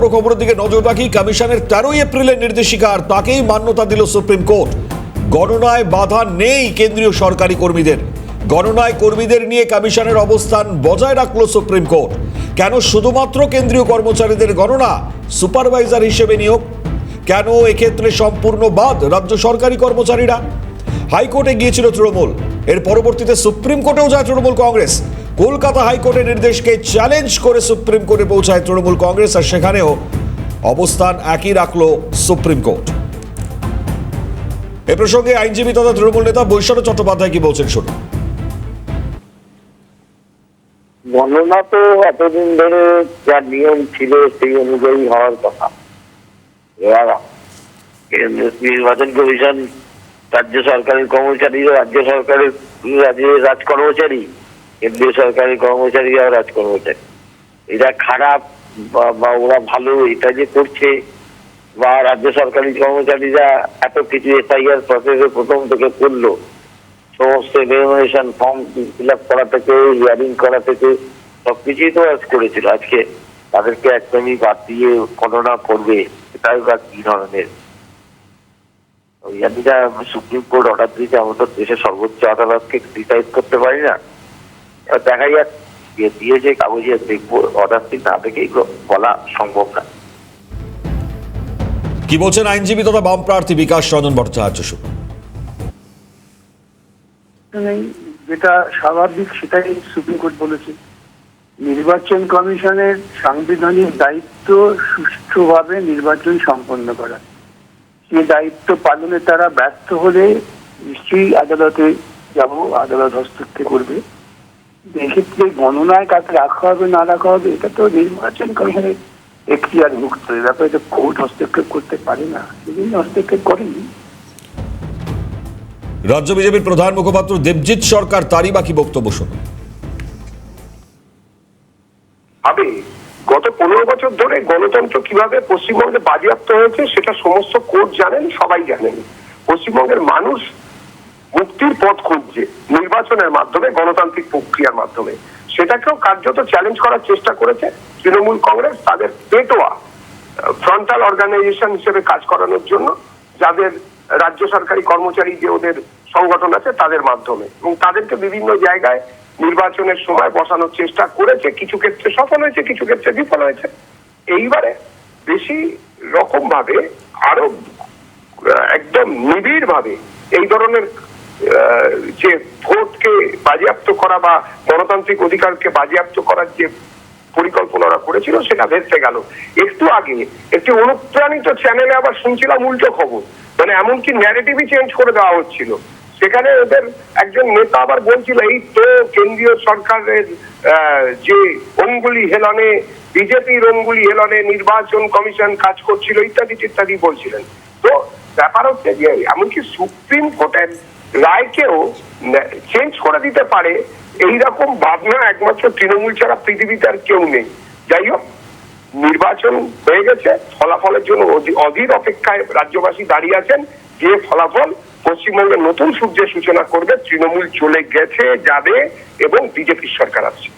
বড় খবরের দিকে নজর রাখি। কমিশনের 13 এপ্রিলের নির্দেশিকা আর তাকেই মান্যতা দিল সুপ্রিম কোর্ট। গণনায় বাধা নেই কেন্দ্রীয় সরকারি কর্মীদের। গণনায় কর্মীদের নিয়ে কমিশনের অবস্থান বজায় রাখল সুপ্রিম কোর্ট। কেন শুধুমাত্র কেন্দ্রীয় কর্মচারীদের গণনা? সুপারভাইজার হিসেবে নিয়োগ কেন এক্ষেত্রে সম্পূর্ণ বাদ রাজ্য সরকারি কর্মচারীরা? হাইকোর্টে গিয়েছিল তৃণমূল, এর পরবর্তীতে সুপ্রিম কোর্টেও যায় তৃণমূল কংগ্রেস। কলকাতা হাইকোর্টের নির্দেশকে চ্যালেঞ্জ করে সুপ্রিম কোর্টে পৌঁছায় তৃণমূল কংগ্রেস, আর সেখানেও অবস্থান একই রাখল সুপ্রিম কোর্ট। এ প্রসঙ্গে আইনজীবী তথা তৃণমূল নেতা বৈশ্বর চট্টোপাধ্যায় কি বলছেন শুনুন। গণনা তো এতদিন ধরে যা নিয়ম ছিল সেই অনুযায়ী হওয়ার কথা। এবার নির্বাচন কমিশন রাজ্য সরকারের কর্মচারীরা রাজ্যের রাজ কর্মচারী, কেন্দ্রীয় সরকারি কর্মচারীরা রাজ কর্মচারী। এটা খারাপ বা ওরা ভালো এটা যে করছে, বা রাজ্য সরকারি কর্মচারীরা এত কিছু এসআইআর প্রসেসে প্রথম থেকে করলো, সমস্ত এক্সামিনেশন ফর্ম ফিল আপ করা থেকে হিয়ারিং করা থেকে সবকিছুই তো আজ করেছিল। আজকে তাদেরকে একদমই বাদ দিয়ে গণনা করবে, এটাই বা কি ধরনের সুপ্রিম কোর্ট অর্ডার দিয়েছে। আমাদের দেশের সর্বোচ্চ আদালতকে ডিসাইড করতে পারি না, দেখা যাক দিয়েছে কাগজে দেখবো, অর্ডারটি না দেখেই বলা সম্ভব না। কি বলছেন আইনজীবী তথা বাম প্রার্থী বিকাশ রঞ্জন ভট্টাচার্য? যেটা স্বাভাবিক সেটাই সুপ্রিম কোর্ট বলেছে। নির্বাচন কমিশনের সাংবিধানিক দায়িত্ব সুষ্ঠুভাবে নির্বাচন সম্পন্ন করা। সে দায়িত্ব পালনে তারা ব্যর্থ হলে নিশ্চয়ই আদালতে যাব, আদালত হস্তক্ষেপ করবে। এক্ষেত্রে গণনায় কাকে রাখা হবে না রাখা হবে এটা তো নির্বাচন কমিশনের এখতিয়ারভুক্ত। এ ব্যাপারে তো কোর্ট হস্তক্ষেপ করতে পারে না, সেদিন হস্তক্ষেপ করেনি। রাজ্য বিজেপির প্রধান মুখপাত্র দেবজিৎ সরকার তারই বাকি বক্তব্য শুনুন। গত 15 বছর ধরে গণতন্ত্র কিভাবে পশ্চিমবঙ্গে বাজেয়াপ্ত হয়েছে সেটা সমস্ত কোর্ট জানেন, সবাই জানেন। পশ্চিমবঙ্গের মানুষ মুক্তির পথ খুঁজছে নির্বাচনের মাধ্যমে, গণতান্ত্রিক প্রক্রিয়ার মাধ্যমে। সেটাকেও কার্যত চ্যালেঞ্জ করার চেষ্টা করেছে তৃণমূল কংগ্রেস তাদের পেটোয়া ফ্রন্টাল অর্গানাইজেশন হিসেবে কাজ করানোর জন্য, যাদের রাজ্য সরকারি কর্মচারী যে ওদের সংগঠন আছে তাদের মাধ্যমে, এবং তাদেরকে বিভিন্ন জায়গায় নির্বাচনের সময় বসানোর চেষ্টা করেছে। কিছু ক্ষেত্রে সফল হয়েছে, কিছু ক্ষেত্রে বিফল হয়েছে। এইবারে বেশি রকম ভাবে আরো একদম নিবিড় ভাবে এই ধরনের যে ভোটকে বাজেয়াপ্ত করা বা গণতান্ত্রিক অধিকারকে বাজেয়াপ্ত করার যে পরিকল্পনা করেছিল সেটা ভেস্তে গেল। একটু আগে একটি অনুপ্রাণিত চ্যানেলে আবার শুনছিলাম উল্টো খবর, মানে এমনকি ন্যারেটিভই চেঞ্জ করে দেওয়া হচ্ছিল। সেখানে ওদের একজন নেতা আবার বলছিল এই তো কেন্দ্রীয় সরকারের যে অঙ্গুলি হেলনে, বিজেপির অঙ্গুলি হেলনে নির্বাচন কমিশন কাজ করছিল ইত্যাদি ইত্যাদি বলছিলেন। তো ব্যাপার হচ্ছে যে এমনকি সুপ্রিম কোর্টের রায়কেও চেঞ্জ করে দিতে পারে এইরকম ভাবনা একমাত্র তৃণমূল ছাড়া পৃথিবীতে আর কেউ নেই। যাই হোক, নির্বাচন হয়ে গেছে, ফলাফলের জন্য অধীর অপেক্ষায় রাজ্যবাসী দাঁড়িয়ে আছেন। যে ফলাফল পশ্চিমবঙ্গের নতুন সূর্যের সূচনা করবে, তৃণমূল চলে গেছে, যাবে এবং বিজেপির সরকার আসছে।